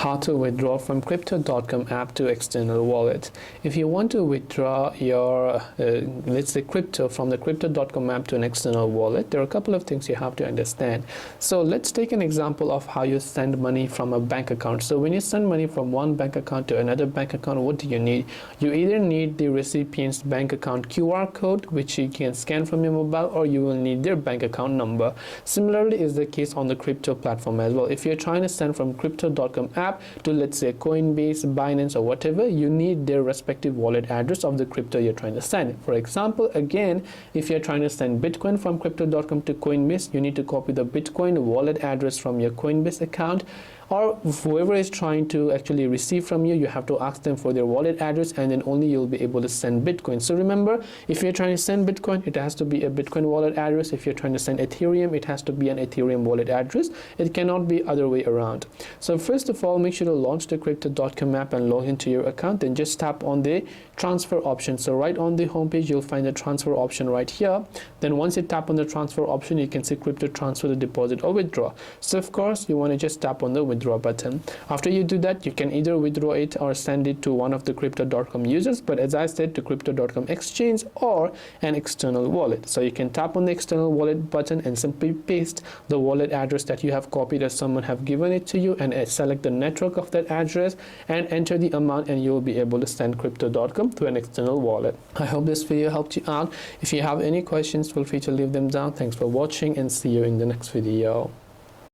How to withdraw from crypto.com app to external wallet. If you want to withdraw your let's say crypto from the crypto.com app to an external wallet, there are a couple of things you have to understand. So let's take an example of how you send money from a bank account. So when you send money from one bank account to another bank account, what do you need? You either need the recipient's bank account QR code, which you can scan from your mobile, or you will need their bank account number. Similarly is the case on the crypto platform as well. If you're trying to send from crypto.com app to, let's say, Coinbase, Binance, or whatever, you need their respective wallet address of the crypto you're trying to send. For example, again, if you're trying to send Bitcoin from crypto.com to Coinbase, you need to copy the Bitcoin wallet address from your Coinbase account, or whoever is trying to actually receive from you, you have to ask them for their wallet address, and then only you'll be able to send Bitcoin. So remember, if you're trying to send Bitcoin, it has to be a Bitcoin wallet address. If you're trying to send Ethereum, it has to be an Ethereum wallet address. It cannot be other way around. So first of all, make sure to launch the crypto.com app and log into your account. Then just tap on the transfer option. So right on the homepage, you'll find the transfer option right here. Then once you tap on the transfer option, you can see crypto transfer, the deposit, or withdraw. So of course, you want to just tap on the withdraw button. After you do that, you can either withdraw it or send it to one of the crypto.com users, but as I said, to crypto.com exchange or an external wallet. So you can tap on the external wallet button and simply paste the wallet address that you have copied or someone have given it to you, and select the network of that address and enter the amount, and you'll be able to send crypto.com to an external wallet. I hope this video helped you out. If you have any questions, feel free to leave them down. Thanks for watching, and see you in the next video.